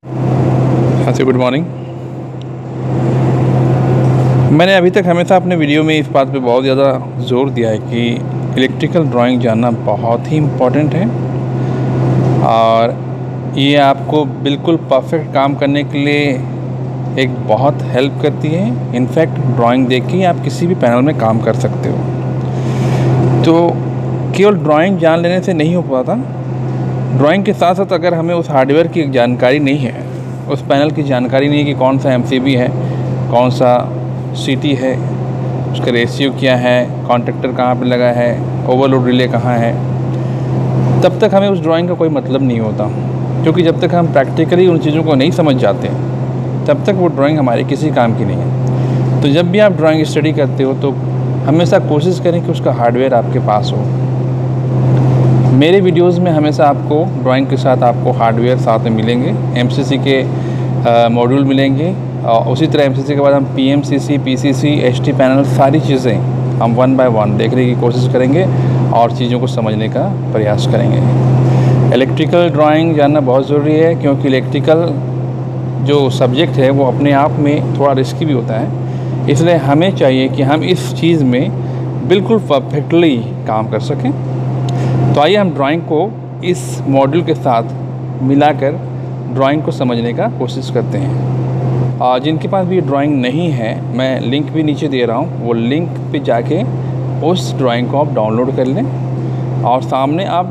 हाँ जी, good morning. मैंने अभी तक हमेशा अपने वीडियो में इस बात पे बहुत ज़्यादा ज़ोर दिया है कि इलेक्ट्रिकल ड्राइंग जानना बहुत ही इम्पोर्टेंट है और ये आपको बिल्कुल परफेक्ट काम करने के लिए एक बहुत हेल्प करती है। इनफैक्ट ड्राइंग देख के ही आप किसी भी पैनल में काम कर सकते हो। तो केवल ड्राइंग जान लेने से नहीं हो पाता। ड्राइंग के साथ साथ अगर हमें उस हार्डवेयर की जानकारी नहीं है, उस पैनल की जानकारी नहीं है कि कौन सा एमसीबी है, कौन सा सीटी है, उसका रेशियो क्या है, कॉन्टैक्टर कहाँ पे लगा है, ओवरलोड रिले कहाँ है, तब तक हमें उस ड्राइंग का कोई मतलब नहीं होता। क्योंकि जब तक हम प्रैक्टिकली उन चीज़ों को नहीं समझ जाते तब तक वो ड्राइंग हमारे किसी काम की नहीं है। तो जब भी आप ड्राइंग स्टडी करते हो तो हमेशा कोशिश करें कि उसका हार्डवेयर आपके पास हो। मेरे वीडियोस में हमेशा आपको ड्राइंग के साथ आपको हार्डवेयर साथ में मिलेंगे, एमसीसी के मॉड्यूल मिलेंगे और उसी तरह एमसीसी के बाद हम पीएमसीसी, पीसीसी, एचटी पैनल सारी चीज़ें हम वन बाय वन देखने की कोशिश करेंगे और चीज़ों को समझने का प्रयास करेंगे। इलेक्ट्रिकल ड्राइंग जानना बहुत ज़रूरी है क्योंकि इलेक्ट्रिकल जो सब्जेक्ट है वो अपने आप में थोड़ा रिस्की भी होता है। इसलिए हमें चाहिए कि हम इस चीज़ में बिल्कुल परफेक्टली काम कर सकें। तो आइए हम ड्राइंग को इस मॉड्यूल के साथ मिलाकर ड्राइंग को समझने का कोशिश करते हैं। और जिनके पास भी ड्राइंग नहीं है, मैं लिंक भी नीचे दे रहा हूँ, वो लिंक पे जाके उस ड्राइंग को आप डाउनलोड कर लें और सामने आप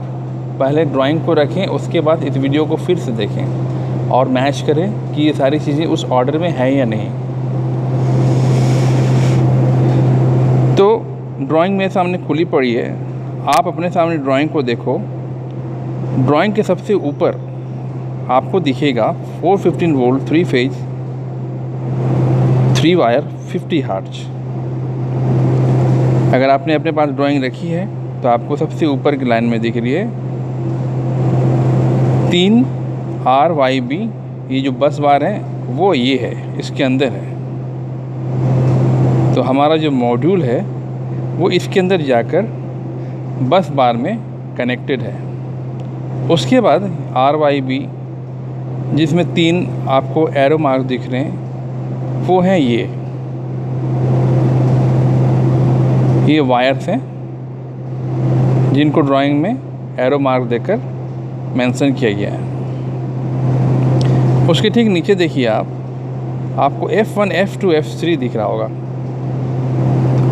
पहले ड्राइंग को रखें, उसके बाद इस वीडियो को फिर से देखें और मैच करें कि ये सारी चीज़ें उस ऑर्डर में है या नहीं। तो ड्राइंग मेरे सामने खुली पड़ी है, आप अपने सामने ड्राइंग को देखो। ड्राइंग के सबसे ऊपर आपको दिखेगा 415 वोल्ट 3 फेज 3 वायर 50 हर्ट्ज। अगर आपने अपने पास ड्राइंग रखी है तो आपको सबसे ऊपर की लाइन में दिख रही है 3 RYB। ये जो बस बार है वो ये है, इसके अंदर है। तो हमारा जो मॉड्यूल है वो इसके अंदर जाकर बस बार में कनेक्टेड है। उसके बाद RYB जिसमें 3 आपको एरो मार्क दिख रहे हैं वो हैं ये वायर्स हैं जिनको ड्राइंग में एरो मार्क देकर मेंशन किया गया है। उसके ठीक नीचे देखिए आपको F1, F2, F3 दिख रहा होगा।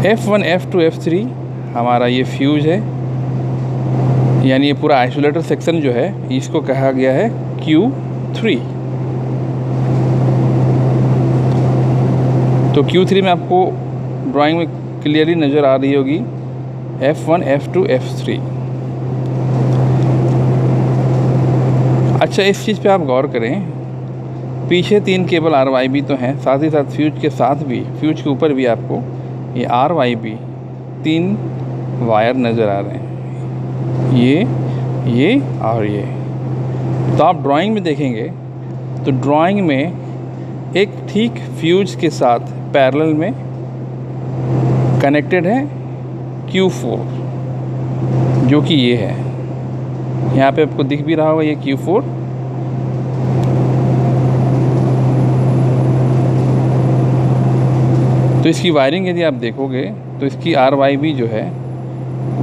F1, F2, F3 हमारा ये फ्यूज है, यानी ये पूरा आइसोलेटर सेक्शन जो है इसको कहा गया है Q3। तो Q3 में आपको ड्राइंग में क्लियरली नज़र आ रही होगी F1, F2, F3। अच्छा, इस चीज़ पे आप गौर करें, पीछे 3 केबल RYB तो हैं, साथ ही साथ फ्यूज के साथ भी, फ्यूज के ऊपर भी आपको ये RYB 3 वायर नज़र आ रहे हैं, ये और ये। तो आप ड्राइंग में देखेंगे तो ड्राइंग में एक ठीक फ्यूज के साथ पैरेलल में कनेक्टेड है Q4, जो कि ये है। यहाँ पे आपको दिख भी रहा होगा ये Q4। तो इसकी वायरिंग यदि आप देखोगे तो इसकी RYB जो है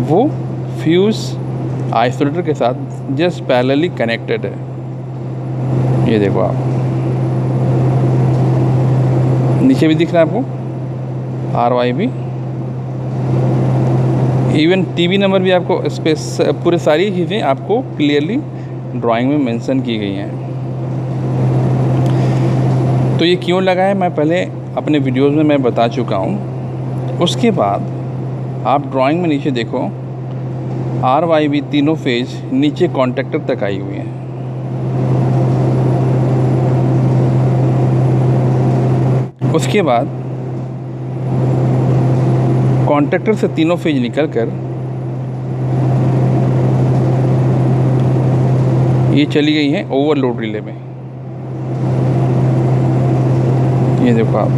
वो फ्यूज आइसोलेटर के साथ जस्ट पैरेलली कनेक्टेड है। ये देखो आप, नीचे भी दिख रहा है आपको RYB। इवन टीवी नंबर भी आपको पूरे सारी चीज़ें आपको क्लियरली ड्राइंग में मेंशन की गई हैं। तो ये क्यों लगा है मैं पहले अपने वीडियोस में मैं बता चुका हूँ। उसके बाद आप ड्राइंग में नीचे देखो RYB तीनों फेज नीचे कॉन्टैक्टर तक आई हुई हैं। उसके बाद कॉन्टैक्टर से तीनों फेज निकलकर ये चली गई हैं ओवरलोड रिले में। ये देखो आप,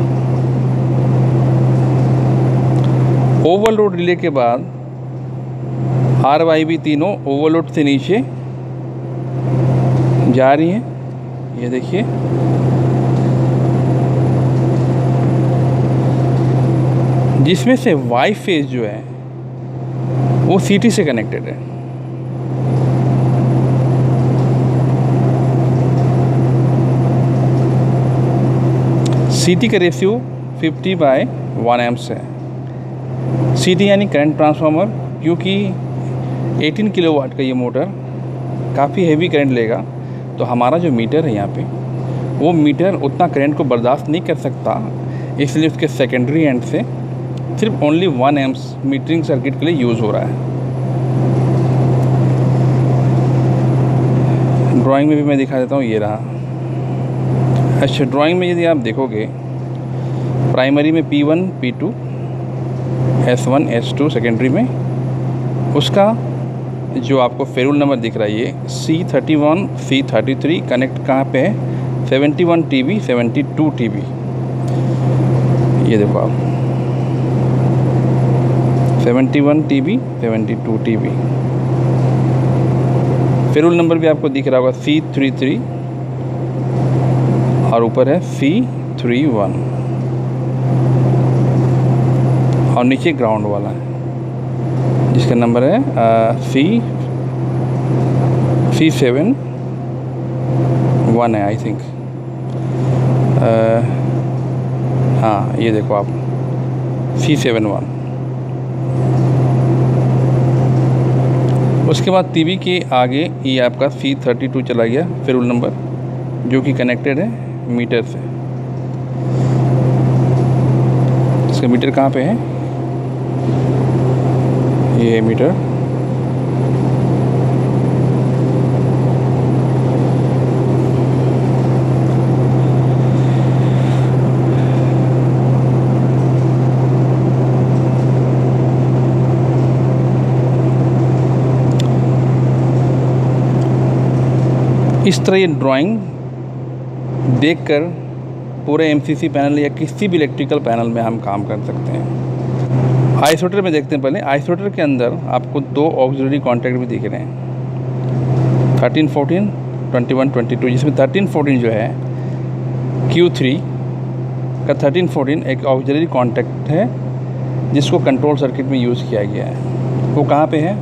ओवरलोड रिले के बाद RYB तीनों ओवरलोड से नीचे जा रही हैं ये देखिए, जिसमें से वाई फेज जो है वो सीटी से कनेक्टेड है। सीटी का रेशियो 50/1 एम्प्स है। सीटी यानी करंट ट्रांसफार्मर, क्योंकि 18 किलोवाट का ये मोटर काफ़ी हेवी करंट लेगा, तो हमारा जो मीटर है यहाँ पे वो मीटर उतना करंट को बर्दाश्त नहीं कर सकता, इसलिए उसके सेकेंडरी एंड से सिर्फ ओनली 1 एम्प्स मीटरिंग सर्किट के लिए यूज़ हो रहा है। ड्राइंग में भी मैं दिखा देता हूँ, ये रहा। अच्छा, ड्राइंग में यदि आप देखोगे, प्राइमरी में P1 P2 S1 S2, secondary में उसका जो आपको फेरुल नंबर दिख रहा है ये C31 C33 कनेक्ट कहाँ पे है, 71 TB 72 TB। ये देखो आप, 71 TB 72 TB। फेरुल नंबर भी आपको दिख रहा होगा C33 और ऊपर है C31 और नीचे ग्राउंड वाला है जिसका नंबर है C71 है आई थिंक। हाँ, ये देखो आप, C71। उसके बाद टीवी के आगे ये आपका C32 चला गया फेरुल नंबर, जो कि कनेक्टेड है मीटर से। इसका मीटर कहाँ पे है, ये मीटर इस तरह ये ड्राइंग देखकर पूरे एमसीसी पैनल या किसी भी इलेक्ट्रिकल पैनल में हम काम कर सकते हैं। आइसोलेटर में देखते हैं पहले। आइसोलेटर के अंदर आपको 2 ऑक्सिलरी कॉन्टैक्ट भी दिख रहे हैं, 13 14 21 22, जिसमें 13 14 जो है Q3 का 13 14 एक ऑक्सिलरी कॉन्टैक्ट है जिसको कंट्रोल सर्किट में यूज़ किया गया है। वो कहाँ पे है,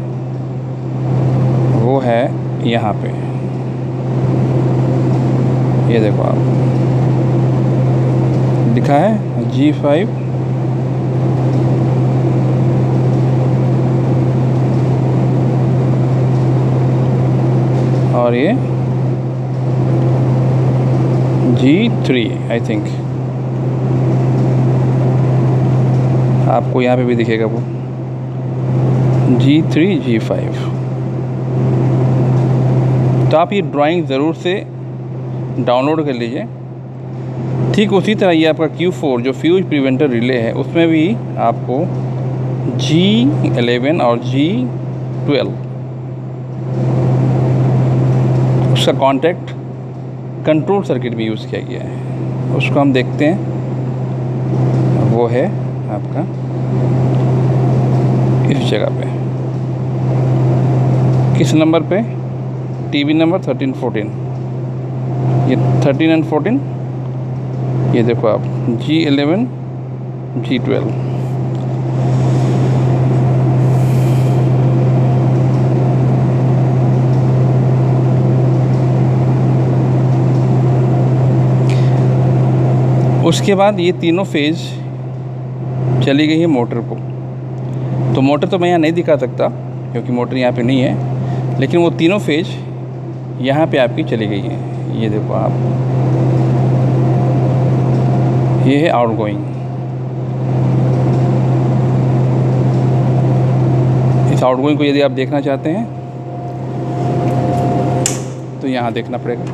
वो है यहाँ पे, ये देखो आप, लिखा है G5 और ये G3 आई थिंक। आपको यहाँ पे भी दिखेगा वो G3 G5। तो आप ये ड्राइंग ज़रूर से डाउनलोड कर लीजिए। ठीक उसी तरह ये आपका Q4 जो फ्यूज प्रिवेंटर रिले है, उसमें भी आपको G11 और G12 उसका कॉन्टैक्ट कंट्रोल सर्किट में यूज़ किया गया है। उसको हम देखते हैं, वो है आपका इस जगह पे, किस नंबर पे, टीवी नंबर 13 14, ये 13 एंड 14, ये देखो आप G11 G12। उसके बाद ये तीनों फेज चली गई है मोटर को। तो मोटर तो मैं यहाँ नहीं दिखा सकता क्योंकि मोटर यहाँ पे नहीं है, लेकिन वो तीनों फेज यहाँ पे आपकी चली गई है। ये देखो आप, ये है आउटगोइंग। इस आउटगोइंग को यदि आप देखना चाहते हैं तो यहाँ देखना पड़ेगा,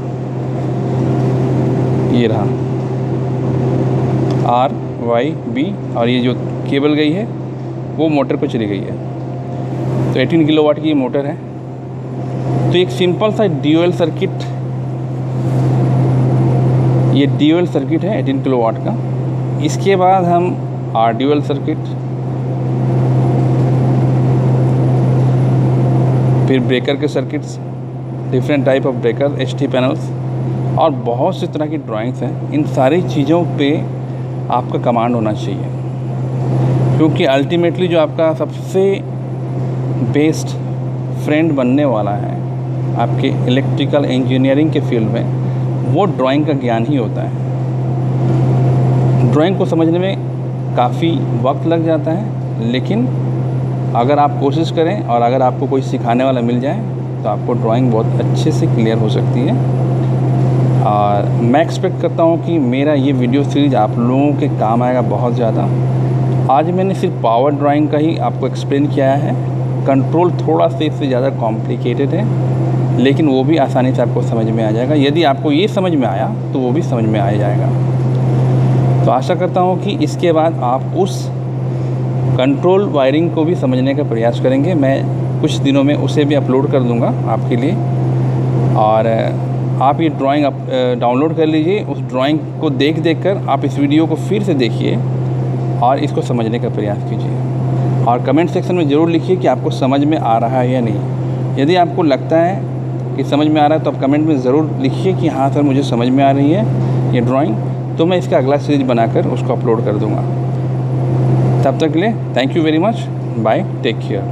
ये रहा RYB, और ये जो केबल गई है वो मोटर पे चली गई है। तो 18 किलोवाट की ये मोटर है। तो एक सिंपल सा ड्यूअल सर्किट, ये ड्यूअल सर्किट है 18 किलोवाट का। इसके बाद हम ड्यूअल सर्किट, फिर ब्रेकर के circuits, different type of breaker, HT panels, और बहुत सी तरह की ड्राइंग्स हैं। इन सारी चीज़ों पे आपका कमांड होना चाहिए, क्योंकि अल्टीमेटली जो आपका सबसे बेस्ट फ्रेंड बनने वाला है आपके इलेक्ट्रिकल इंजीनियरिंग के फील्ड में, वो ड्राइंग का ज्ञान ही होता है। ड्राइंग को समझने में काफ़ी वक्त लग जाता है, लेकिन अगर आप कोशिश करें और अगर आपको कोई सिखाने वाला मिल जाए तो आपको ड्राइंग बहुत अच्छे से क्लियर हो सकती है। और मैं एक्सपेक्ट करता हूँ कि मेरा ये वीडियो सीरीज़ आप लोगों के काम आएगा बहुत ज़्यादा। आज मैंने सिर्फ पावर ड्राइंग का ही आपको एक्सप्लेन किया है। कंट्रोल थोड़ा सा इससे ज़्यादा कॉम्प्लिकेटेड है, लेकिन वो भी आसानी से आपको समझ में आ जाएगा। यदि आपको ये समझ में आया तो वो भी समझ में आ जाएगा। तो आशा करता हूँ कि इसके बाद आप उस कंट्रोल वायरिंग को भी समझने का प्रयास करेंगे। मैं कुछ दिनों में उसे भी अपलोड कर दूँगा आपके लिए, और आप ये ड्राइंग डाउनलोड कर लीजिए। उस ड्राइंग को देख कर आप इस वीडियो को फिर से देखिए और इसको समझने का प्रयास कीजिए। और कमेंट सेक्शन में ज़रूर लिखिए कि आपको समझ में आ रहा है या नहीं। यदि आपको लगता है कि समझ में आ रहा है तो आप कमेंट में ज़रूर लिखिए कि हाँ सर, मुझे समझ में आ रही है ये ड्राइंग, तो मैं इसका अगला सीरीज़ बनाकर उसको अपलोड कर दूँगा। तब तक के लिए thank you very much, bye, take care.